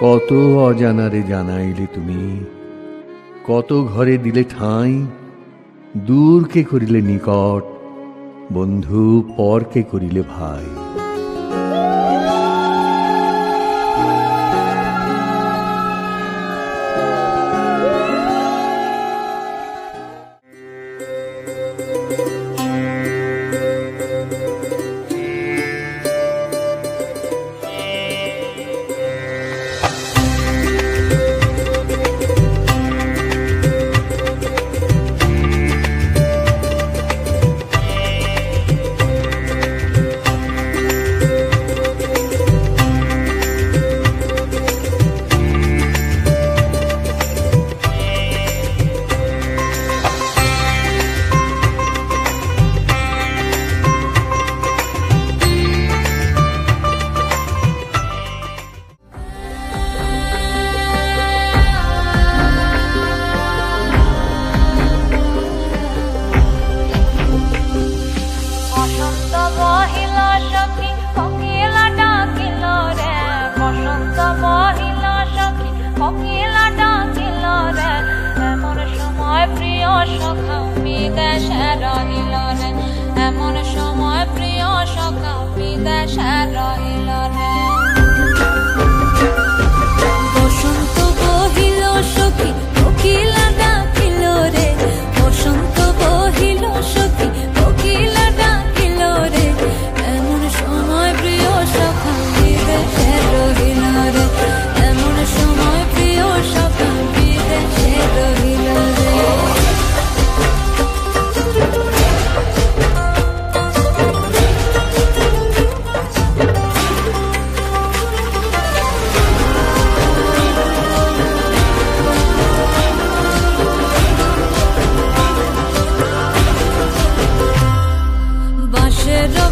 কত অজানারে জানাইলে তুমি, কত ঘরে দিলে ঠাঁই, দূরকে করিলে নিকট, বন্ধু পরকে করিলে ভাই। এমন সময় প্রিয় সখা বিদেশে রহিল রে। বসন্ত বহিল সখী কোকিলা ডাকিল রে, বসন্ত বহিল সখী কোকিলা ডাকিল রে। এমন সময় প্রিয় সখা বিদেশে রহিল রে, এমন সময় প্রিয় সখা বিদেশে রহিল রে।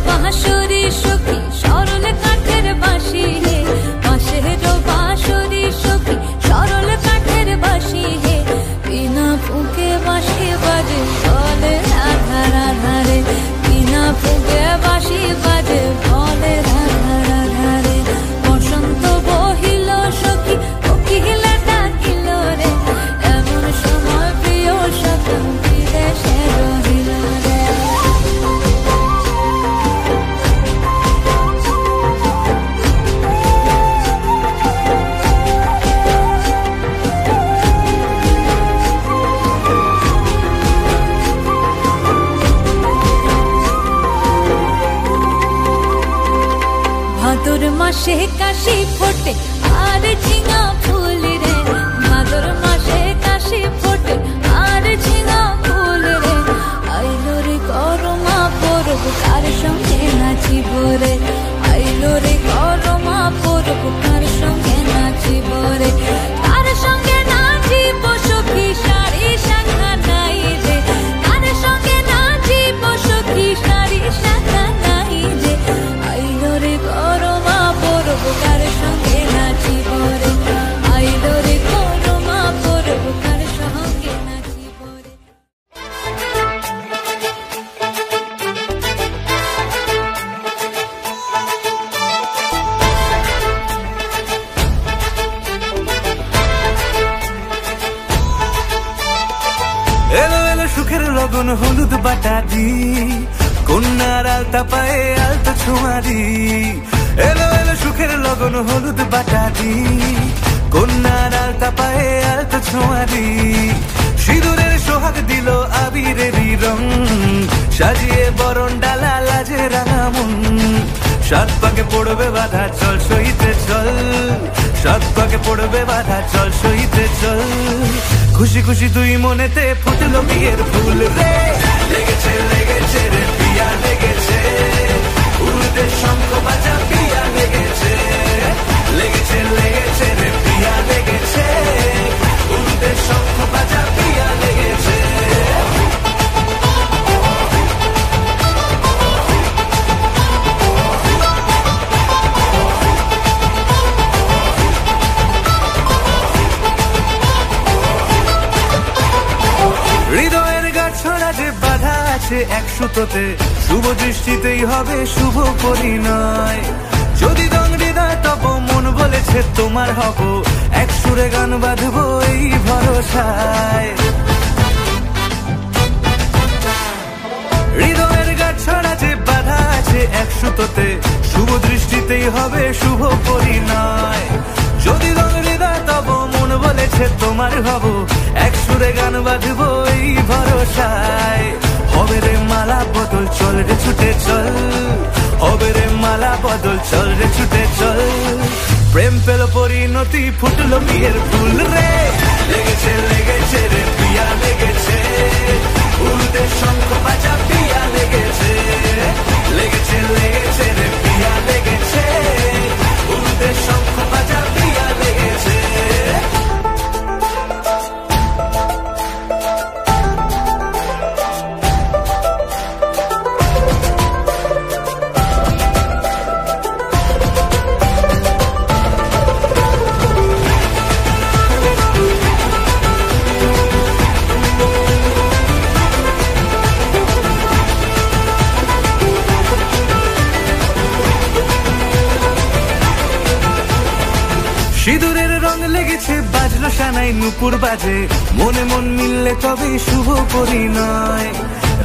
বাঁশরি সখী সরল কাঠের বাঁশি হে, বাঁশের বাঁশরি সখী সরল কাঠের বাঁশি হে। বিনা ফুঁকে বাঁশি বাজে বলে রাধা রাধা রে, বিনা ফুঁকে বাঁশি বাজে বলে রাধা রাধা রে। বসন্ত বহিল সখী কোকিলা ডাকিল রে, এমন সময় প্রিয় সখা বিদেশে রহিল রে। ভাদর মাসে কাশি ফোটে আর ঝিঙা ফুল রে, ভাদর মাসে কাশি ফোটে আর ঝিঙা ফুল রে। আইলো রে করমা পরব কার সঙ্গে নাচিব রে, আইলো রে করমা পরব কার সঙ্গে নাচিব রে। কার সঙ্গে নাচিব সখী সারি শাখা নাই রে, কার সঙ্গে নাচিব সখী সারি শাখা নাই রে। আইলো রে করমা পরব কার সঙ্গে নাচিব রে, আইলো রে করমা পরব কার সঙ্গে নাচিব রে। এলো এলো সুখের লগন হলুদ বাটাদি, কন্যার আলতা পায়ে আলতা ছোঁয়ারি। এলো এলো সুখের লগন হলুদ বাটাদি, কন্যার আলতা পায়ে আলতা ছোঁয়ারি। সিঁদুরের সোহাগ দিল আবিরেরই রং, সাজিয়ে বরণ ডালা লাজে রাঙা মন। সাত পাকে পড়বে বাধা চল সইতে চল, সাত পাকে পড়বে বাধা চল সইতে চল। খুশি খুশি দুই মনেতে ফুটলো বিয়ের ফুল রে, লেগেছে লেগেছে রে পিয়া লেগেছে, উড়তে শঙ্খ বাজা পিয়া লেগেছে, লেগেছে লেগেছে রে পিয়া লেগেছে, উড়তে শঙ্খ বাজা পিয়া লেগেছে। হৃদয়ের গাছড়া যে বাধা আছে এক সুতোতে, শুভ দৃষ্টিতেই হবে শুভ পরিণয়। যদি দং হৃদয় তব মন বলেছে বলেছে তোমার হব, এক সুরে গান বাঁধবো এই ভরসায়। হৃদয়ের গাছ ছড়া যে বাধা আছে এক সুতোতে, শুভ দৃষ্টিতেই হবে শুভ পরিণয়। যদি রং হৃদয় তব মন বলেছে তোমার হব, এক সুরে গান বাঁধবো এই ভরসায়। হবে রে মালা বদল, চল রে ছুটে চল, হবে রে মালা বদল, চল রে ছুটে চল। প্রেম পেল পরিণতি, ফুটলো বিয়ের ফুল রে, লেগেছে লেগেছে রে পিয়া লেগেছে, উল্টে শঙ্খ বাজা পিয়া লেগেছে, লেগেছে লেগেছে রে পিয়া লেগেছে, উল্টে শঙ্খ বাজা পিয়া লেগেছে। সিঁদুরের রং লেগেছে, বাজলো সানাই নুপুর বাজে, মনে মন মিললে তবে শুভ পরিণয়।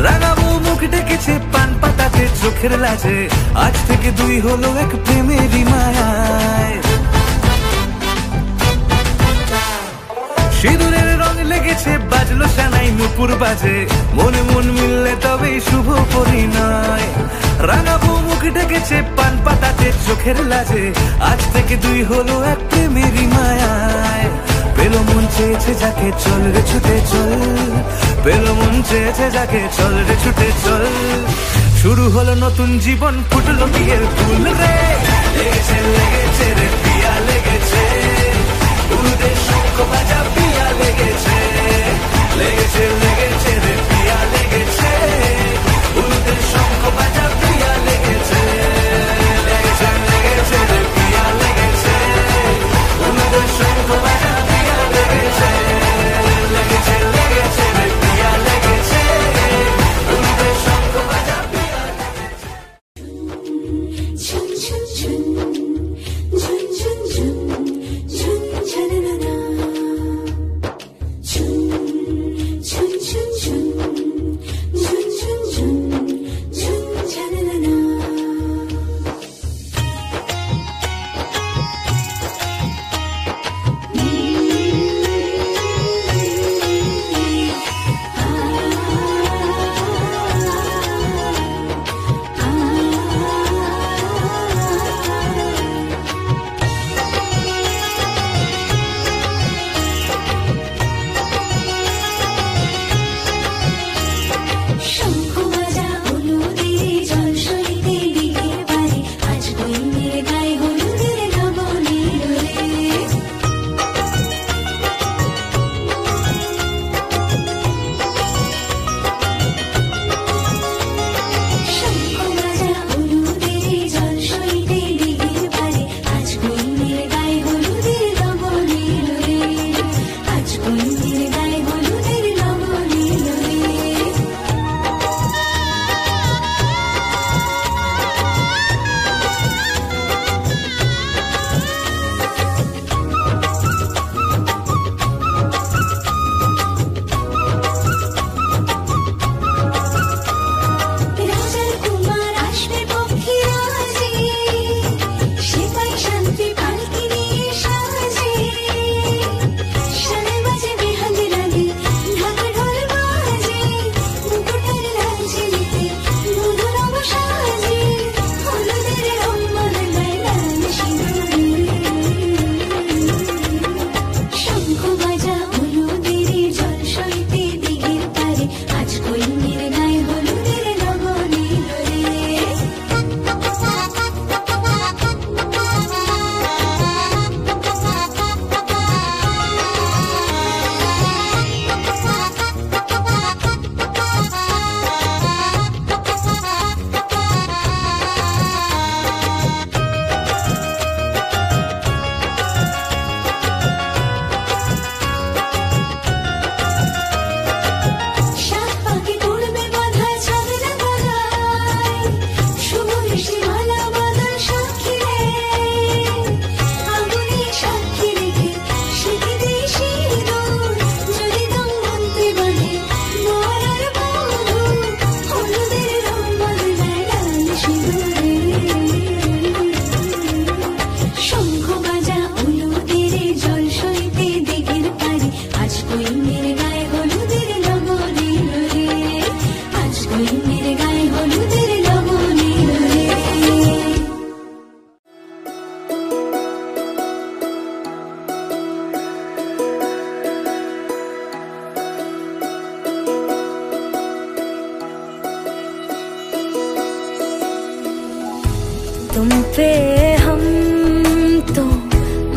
রাঙাবো মুখ ডেকেছে পান পাতাতে চোখের লাজে, আজ থেকে দুই হলো এক প্রেমেরই মায়ায়। সিঁদুরের রং লেগেছে, বাজলো সানাই নুপুর বাজে, মনে মন মিললে তবে শুভ পরিণয়। রাঙাবো মুখ ডেকেছে পান পাতাতে চোখের লাজে, আজ থেকে দুই হলো এক প্রেমেরই মায়ায়। পেলো মন চেয়েছে যাকে, চল রে ছুটে চল, পেলো মন চেয়েছে যাকে, চল রে ছুটে চল। শুরু হলো নতুন জীবন, ফুটলো বিয়ের ফুল রে, লেগেছে লেগেছে রে পিয়া লেগেছে, উল্টে শঙ্খ বাজা পিয়া লেগেছে, লেগেছে লেগেছে রে পিয়া লেগেছে, উল্টে শঙ্খ বাজা পিয়া লেগেছে, লেগেছে লেগেছে রে পিয়া লেগেছে, উল্টে শঙ্খ বাজা পিয়া লেগেছে, লেগেছে লেগেছে রে পিয়া লেগেছে, উল্টে শঙ্খ বাজা পিয়া লেগেছে।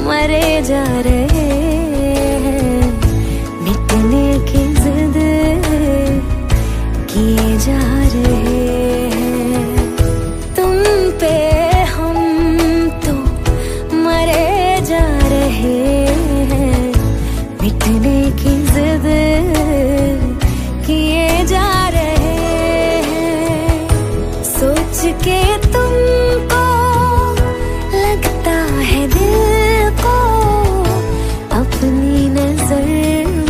मरे जा रहे हैं, मिटने की जिद किए जा रहे हैं। तुम पे हम तो मरे जा रहे हैं, मिटने की जिद किए जा रहे हैं। सोच के तुमको लगता है दिल को अपनी नजर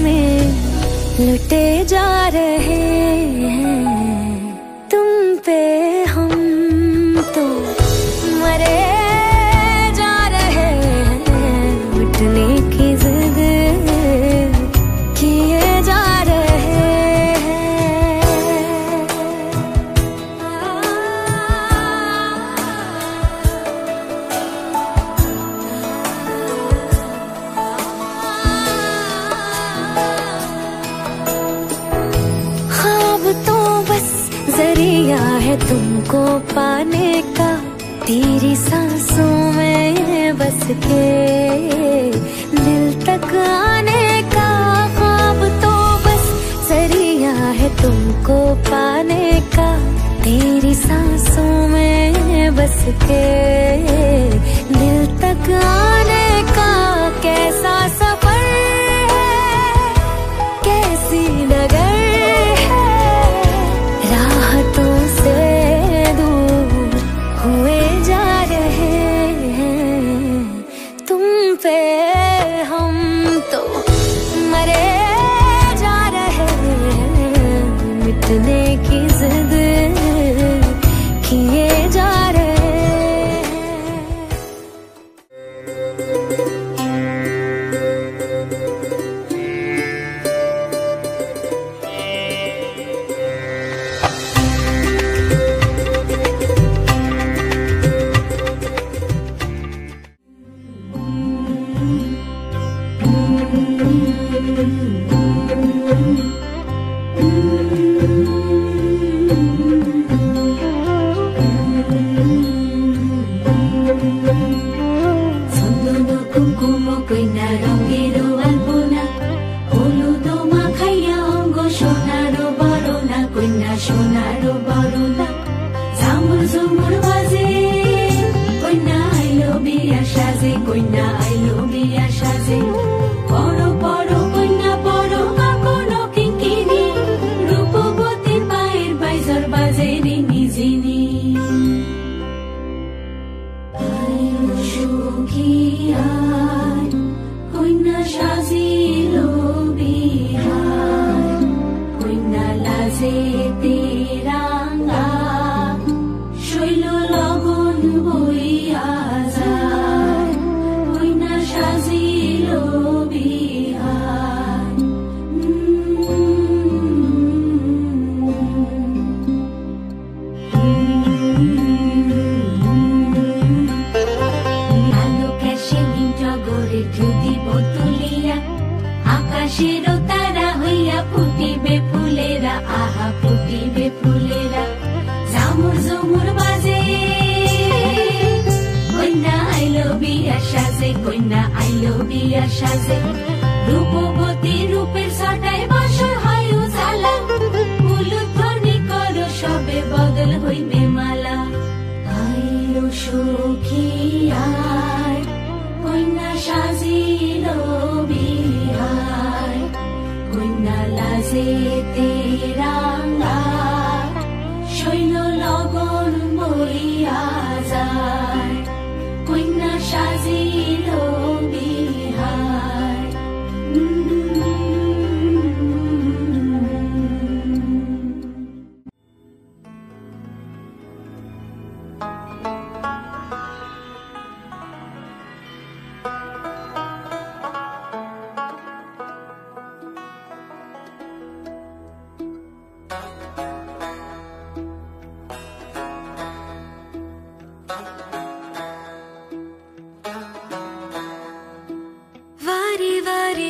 में लुटे जा रहे हैं। तुम पे हम तो मरे जा रहे हैं, मिटने की जिद किए जा रहे हैं। ख्वाब तो बस जरिया है तुमको पाने का, तेरी सांसों में बस के दिल तक आने का। ख्वाब तो बस जरिया है तुमको पाने का, तेरी सांसों में बस के दिल तक आने का। कैसा सफर है, कैसी नगर है, राहतों से दूर हुए जा रहे हैं। तुम पे हम तो मरे जा रहे हैं, मिटने की जिद किए जा रहे हैं।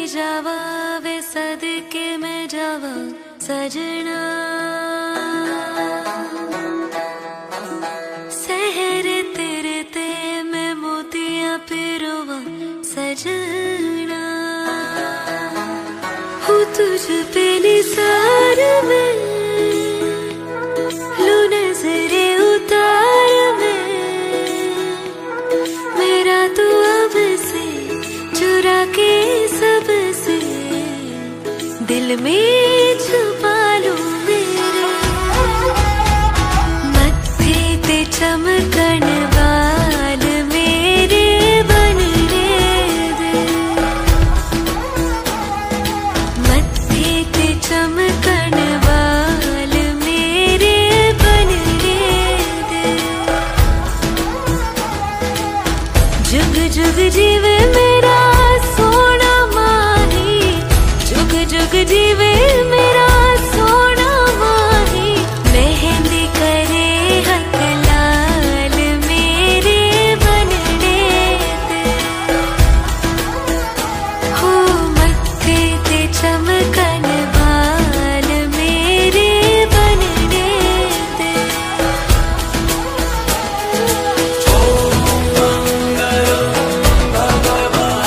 जावा वे सदके में जावा सजना, सहरे तेरे ते मैं मोतिया पिरोवा सजना हूँ तुझ पे निसार में लो नजरे उतार में मेरा तू अब से चुरा के सबसे दिल में छुपा लो मेरे मत्थे ते चमकन वाल मेरे बनने दे मत्थे ते चमकन वाल मेरे बनने दे जुग जुग जीवे मेरा सोना माही जुग जुग जीवे मेरा सोना माही मेहंदी करे हक लाल मेरे बनने दे हो मत्थे ते चमकन वाल मेरे बनने दे ओम मंगलम भगवान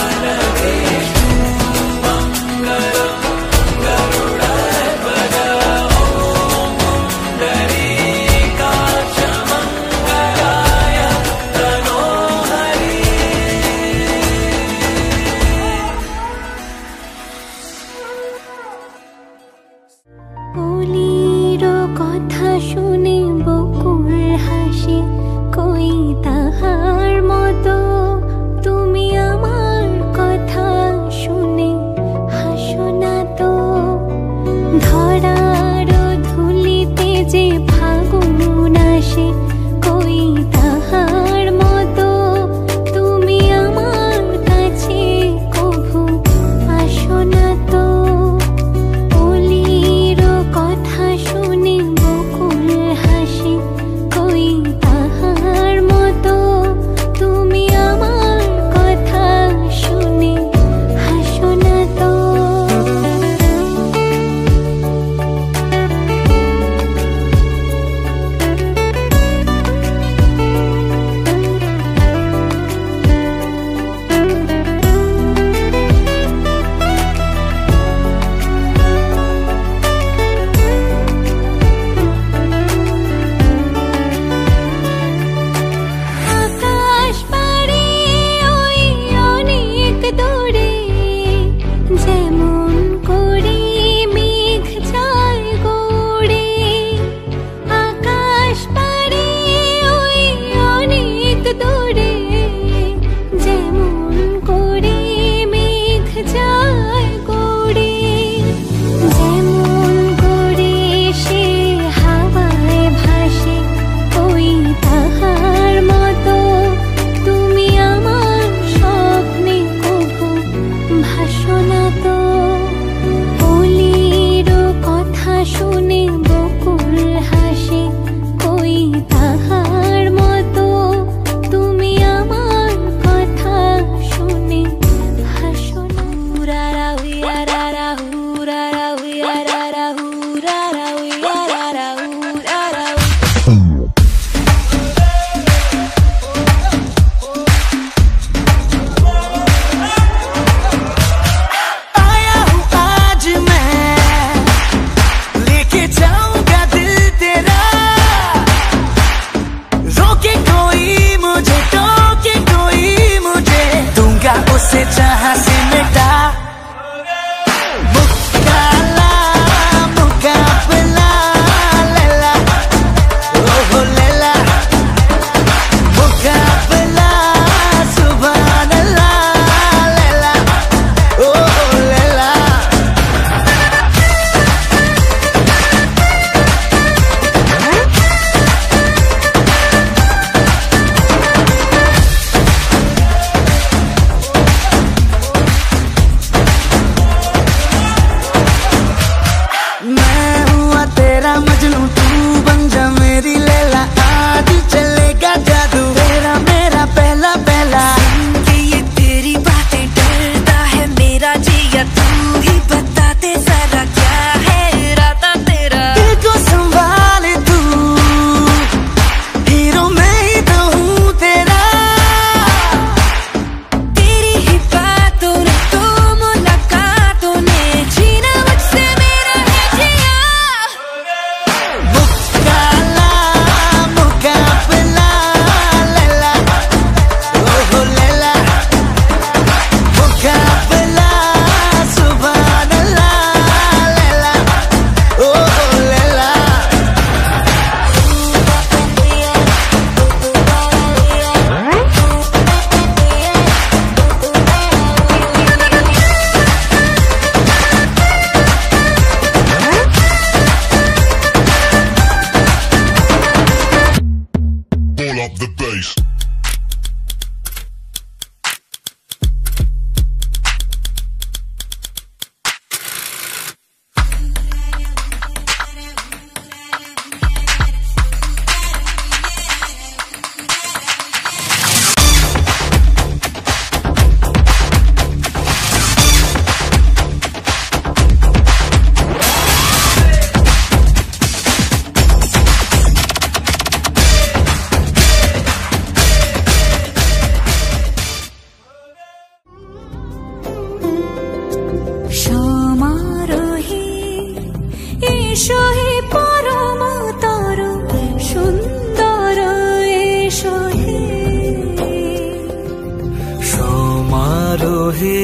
সমারোহে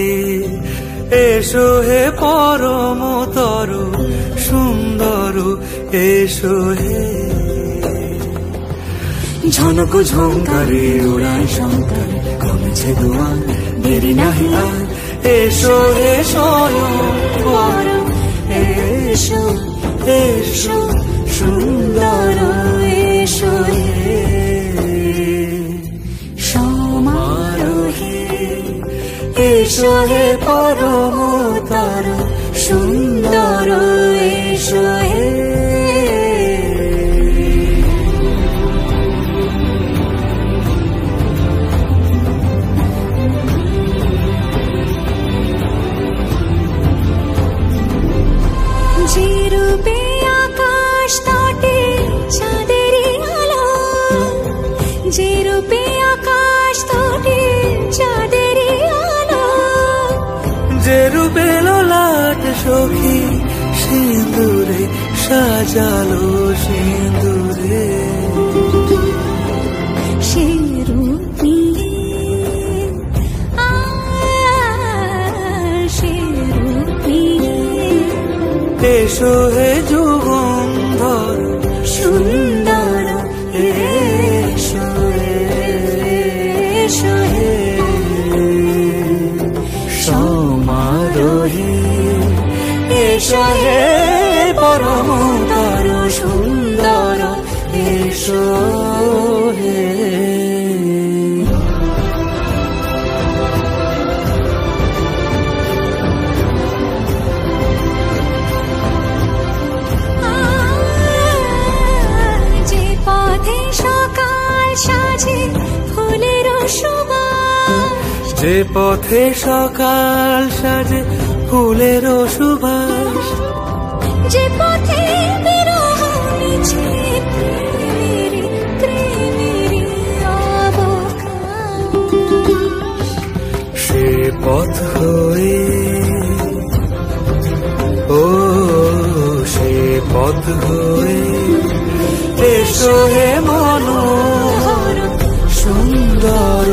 এসো হে পরমতর সুন্দর এসো হে। ঝনক ঝঙ্কারে ওড়ায় শঙ্কর কমেছে দুয়ার দেরি নাহি আর এসো হে স্বয়ং এসো এসো সুন্দর এসো হে সমারোহে এসো হে পরমতর সুন্দর এসো হে। যে রূপে আকাশ তটে চাঁদেরই আলো, যে রূপে আকাশ তটে চাঁদেরই আলো, যে রূপে ললাট সখী সিঁদুরে সাজালো সিঁদুরে সে রূপ নিয়ে সে রূপ নিয়ে এসো হে যুগন্ধর সুন্দর এসো এসো হে সমারোহে এসো হে পরমতর সুন্দর এসো হে। যে পথে সকাল সাজে ফুলের সুবাস, যে পথে সকাল সাজে ফুলের সুবাস, যে পথে বিরহ মিছে প্রেমেরই প্রেমেরই অবকাশ, সে পথ হয়ে ও সে পথ হয়ে এসো হে মনোহর সুন্দর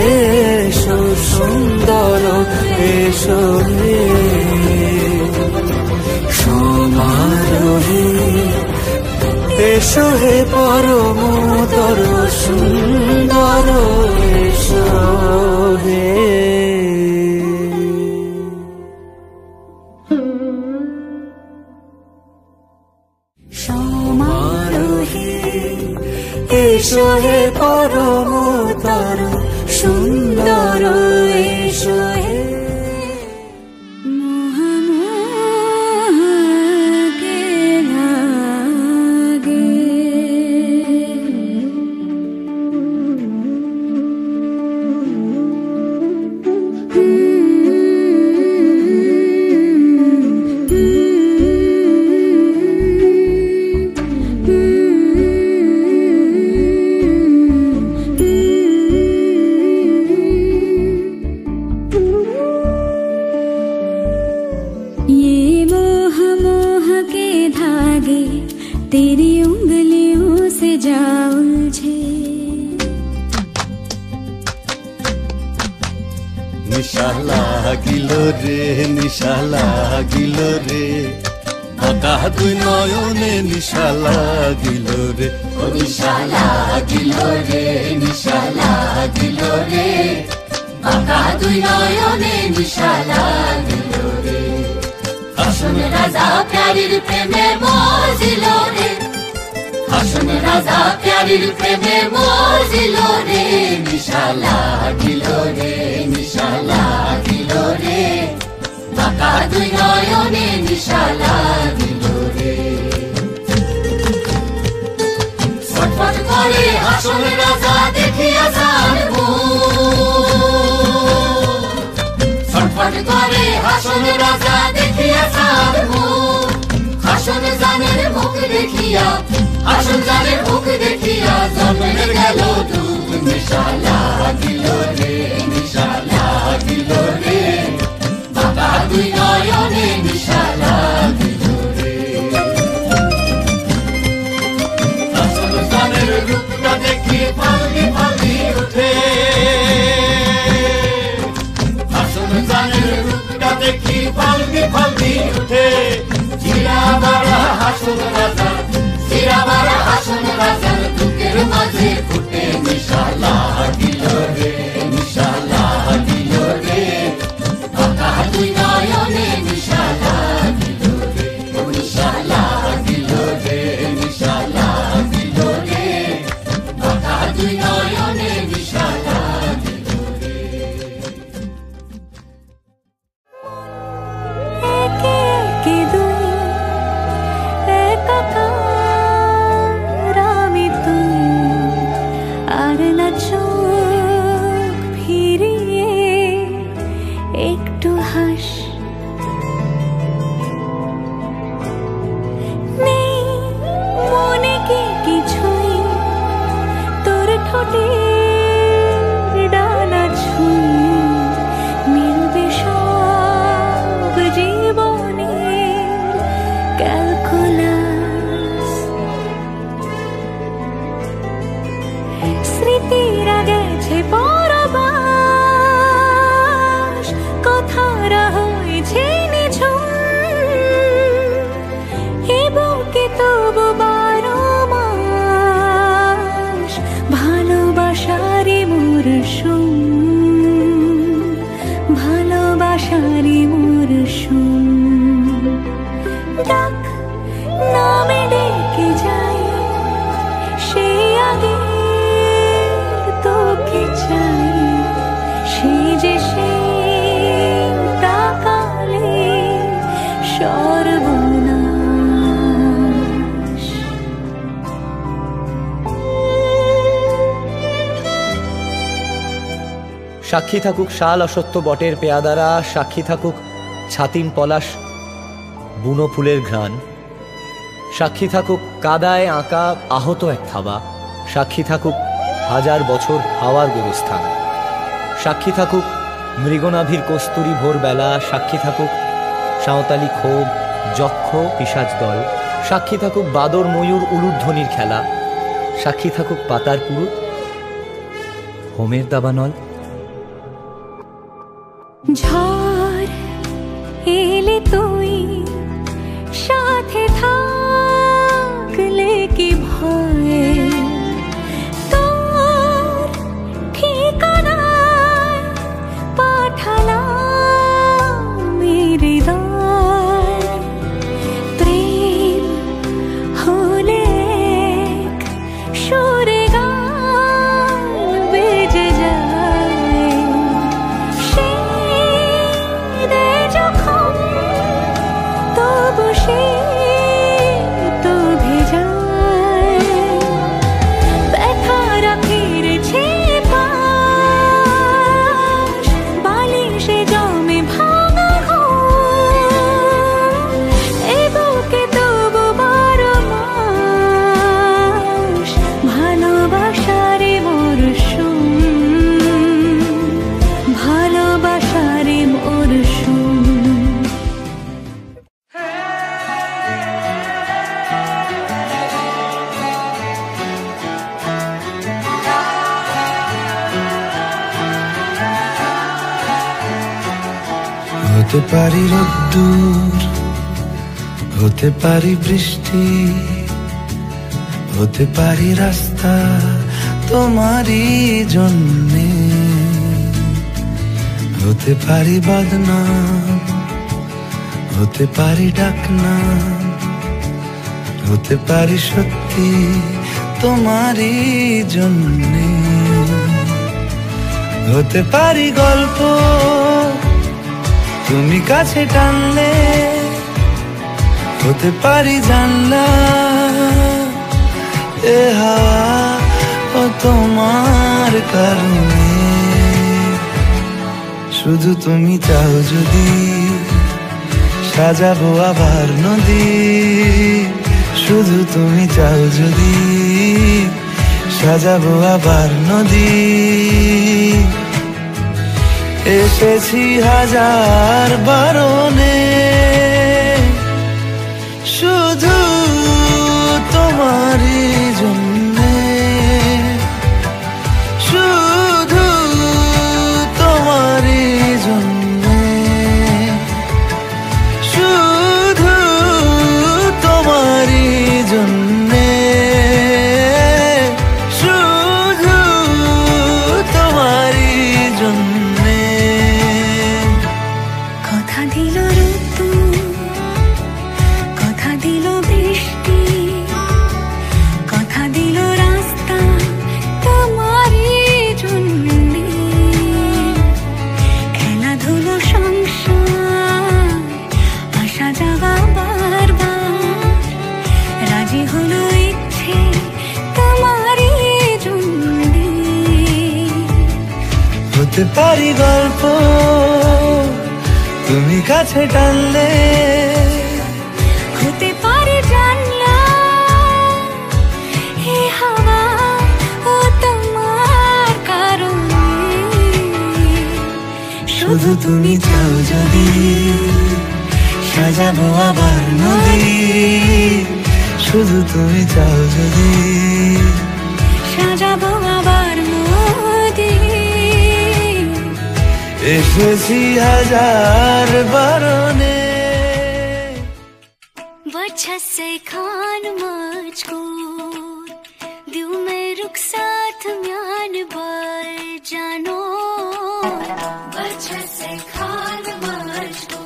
এসো সুন্দর এসো হে সমারোহে এসো হে পরমতর সুন্দর এসো হে। সমারোহে এসো হে পরমতর সুন্দর এসো হে। মোহমোহকে লাগে तेरी उंगलियों से जा उलझे। निशा लागिलो रे निशा लागिलो रे बाका दुई नयने निशा लागिलो रे ओ निशा लागिलो रे निशा लागिलो रे बाका दुई नयने निशा लागिलो रे আসুন রাজা প্যারির প্রেমে মজিলো রে, আসুন রাজা প্যারির প্রেমে মজিলো রে, নিশা লাগিলো রে নিশা লাগিলো রে বাঁকা দুই নয়নে নিশা লাগিলো রে। ছটফট করে আসুন রাজা দেখিয়া যান ছটফট করে হাসন রাজা দেখিয়া যান হাসন জানের মুখ দেখিয়া হাসন জানের মুখ দেখিয়া জন্মে গেল দুঃখ নিশা লাগিলো রে নিশা লাগিলো রে বাঁকা দুই নয়নে নিশা লাগিলো রে। হাসন জানের রূপটা দেখি ফালদি ফালদি উঠে শুন ডাক নামে ডেকে যাই সে আগে তোকে চাই সে যে সে তাকালে সর্বনাশ। সাক্ষী থাকুক শাল অসত্য বটের পেয়াদারা, সাক্ষী থাকুক ছাতিম পলাশ বুনো ফুলের ঘ্রাণ, সাক্ষী থাকুক কাদায় আঁকা আহত এক থাবা, সাক্ষী থাকুক হাজার বছর হাওয়ার গোরস্থান, সাক্ষী থাকুক মৃগনাভির কস্তুরী ভোরবেলা, সাক্ষী থাকুক সাঁওতালি ক্ষোভ যক্ষ পিশাচ দল, সাক্ষী থাকুক বাদর ময়ূর উলুধ্বনির খেলা, সাক্ষী থাকুক পাতার পুরুত হোমের দাবানল। ঝড় এলে তুই সাথে থাকলে কি ভয়, তোর ঠিকানায় পাঠালাম হৃদয়, প্রেম হলে এক সুরে গান বেজে যায়, সে দে যখন তবু সে তো ভেজায়, ব্যথারা ফিরেছে পাশ বালিশে জমে ভাঙা ঘুম, এ বুকে তবু 12 মাস ভালোবাসারে মরশুম, ভালোবাসারে মরশুম। হতে পারি রোদ্দুর, হতে পারি বৃষ্টি, হতে পারি রাস্তা তোমারই জন্যে, হতে পারি বদনাম, হতে পারি ডাকনাম, হতে পারি সত্যি তোমারই জন্যে, হতে পারি গল্প তুমি কাছে টানলে, হতে পারি জানলা এ হাওয়া ও তোমার কারণে, শুধু তুমি চাও যদি সাজাবো আবার নদী, শুধু তুমি চাও যদি সাজাবো আবার নদী, এসেছি হাজার বারণে শুধু তোমারই জন্যে, শুধু তোমারই জন্যে, শুধু তোমারই জন্যে, শুধু তোমারই জন্যে। কথা দিল ঋতু, কথা দিল বৃষ্টি, কথা দিল রাস্তা তোমারই জন্যে, খেলাধুলো সংসার আশা জাগা বারবার, রাজি হলো ইচ্ছে তোমারই জন্যে, হতে পারি গল্প তুমি কাছে টানলে, হতে পারে জানলা হে হাওয়া ও তোমার কারণে, শুধু তুমি চাও যদি সাজাবো আবার নদী, শুধু তুমি চাও যদি সাজাবো আবার নদী, এসেছি হাজার বারণে। वजह से खान मुझको दिल में रुख साथ म्यान बर जानो, वजह से खान मुझको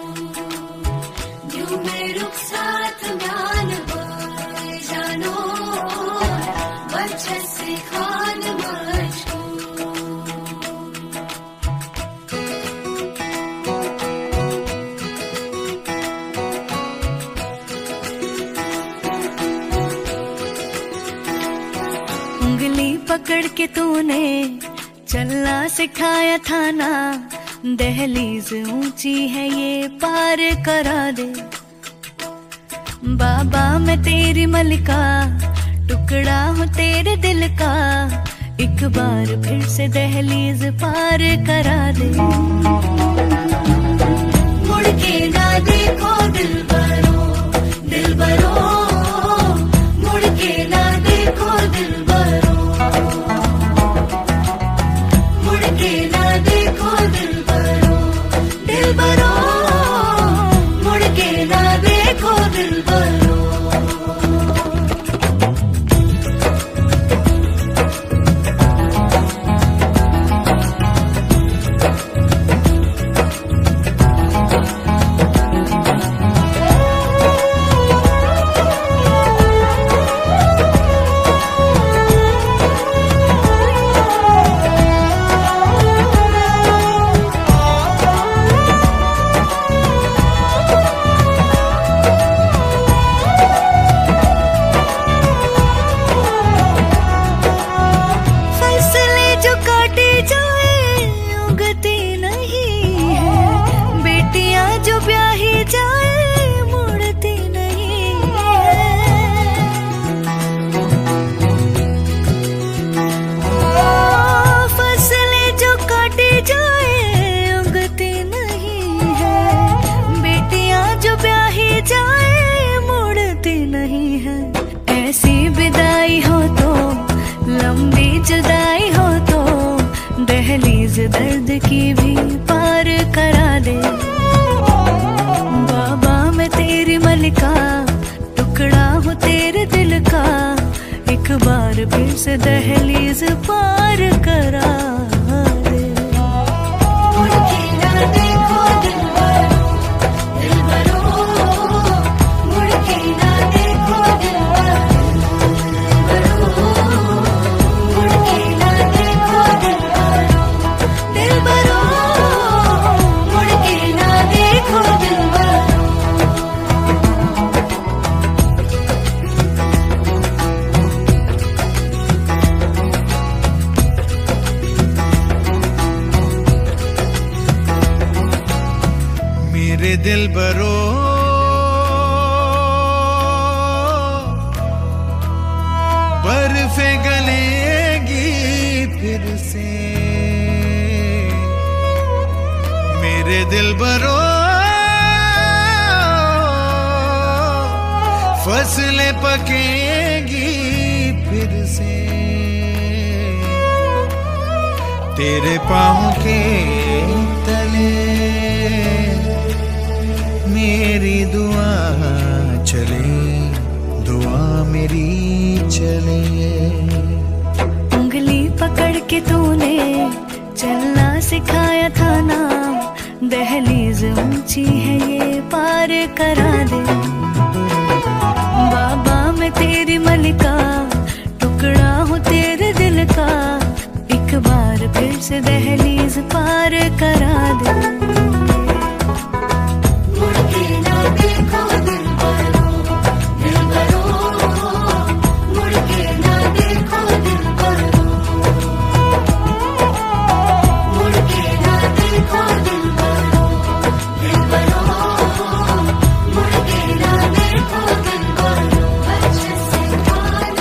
पकड़ के तूने चलना सिखाया था ना, दहलीज ऊंची है ये पार करा दे। बाबा मैं तेरी मलिका, टुकड़ा हूँ तेरे दिल का, एक बार फिर से दहलीज पार करा दे। मुड़ के ना देखो दिलबरो, दिलबरो, मुड़ के ना देखो दिलबरो, मुड़ के ना देखो दिलबरो, दिलबरो, मुड़ के ना देखो दिलबरो। दर्द की भी पार करा दे। बाबा मैं तेरी मलिका, टुकड़ा हूँ तेरे दिल का, एक बार फिर से दहलीज पार करा दे। मुड़ के ना देखो दिलबरो, दिलबरो, मुड़ के ना देखो दिलबरो, मुड़ के ना देखो दिलबरो, दिलबरो, मुड़ के ना देखो दिलबरो। मेरे दिलबरो बर्फे गलेगी फिर से, मेरे दिलबरो फसलें पकेगी फिर से, तेरे पाँव के तले मेरी दुआ चले, दुआ मेरी चले। उंगली पकड़ के तूने चलना सिखाया था ना, दहलीज ऊंची है ये पार करा दे। बाबा मैं तेरी मलिका, टुकड़ा हूँ तेरे दिल का, एक बार फिर से दहलीज पार करा दे। मुड़ के ना देखो दिलबरो, दिलबरो, मुड़ के ना देखो दिलबरो, मुड़ के ना देखो दिलबरो, दिलबरो, मुड़ के ना देखो दिलबरो। अच्छे से मान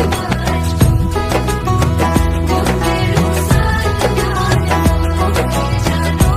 आज वो मेरे साथ जानो, जानो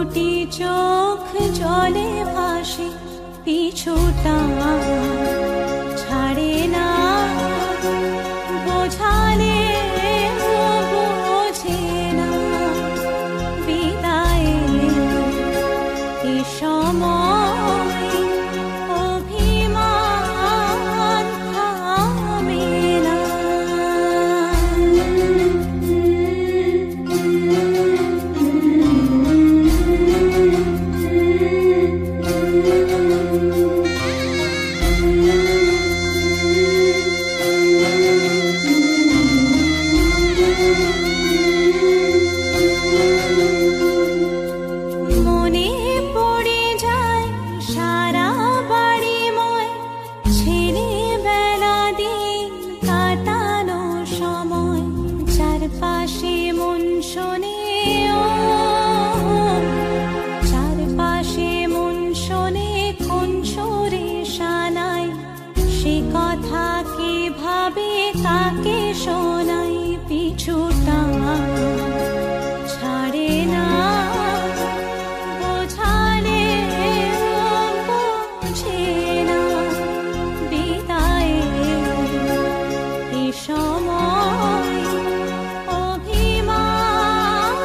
দুটি চোখ জলে ভাসে, পিছুটা ছাড়ে না, বোঝালে বোঝে না, বিদায়ের এ সময় অভিমান থামে না। মনে পড়ে যায় সারা বাড়িময় ছেলেবেলা দিন কাটানো সময়, চারপাশে মন শোনে চারপাশে মন শোনে কোন সুরে শানাই, সে কথা কিভাবে কাকে শোনাই, পিছুটা ছাড়ে না, বোঝালে বোঝে না, বিদায়ের এ সময় অভিমান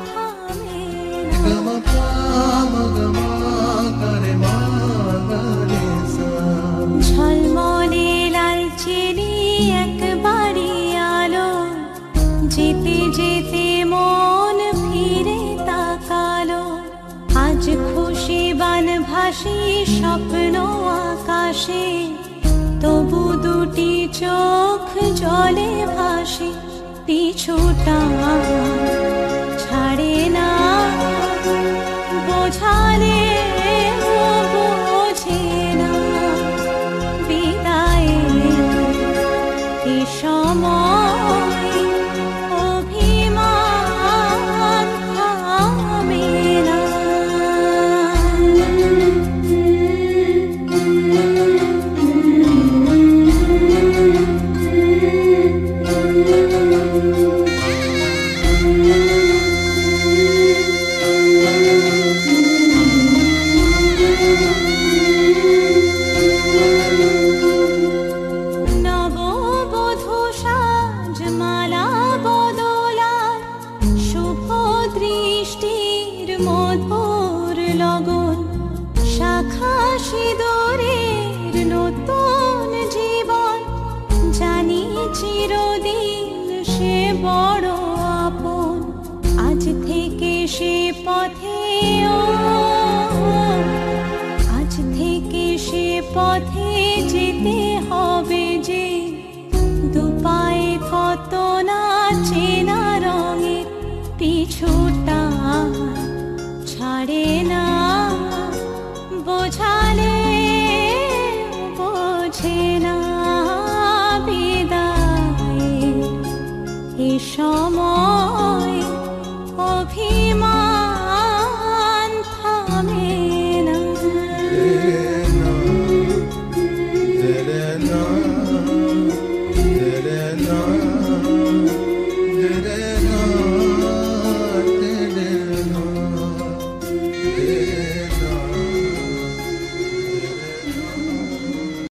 থামে না। ঝলমলে লালচেরি একবারই আলো, যেতে যেতে মন ফিরে তাকালো, আজ খুশি বান ভাসি স্বপ্ন আকাশে, তবু দুটি চোখ জলে ভাসে, পিছুটা ছাড়ে না, বোঝালে বোঝে না, বিদায়ের এ সময় অভিমান থামে না। নববধূ সাজমালা বদলার শুভ দৃষ্টির মধুর লগন, শাখা সিঁদুরের নতুন জীবন, জানি চিরদিন সে বড় আপন, আজ থেকে সে পথে আজ থেকে সে পথে যেতে হবে যে, দুপায়ে কত না চেনা রঙের, পিছুটা ছাড়ে না, বোঝালে বোঝে না, বিদায়ের এ সময়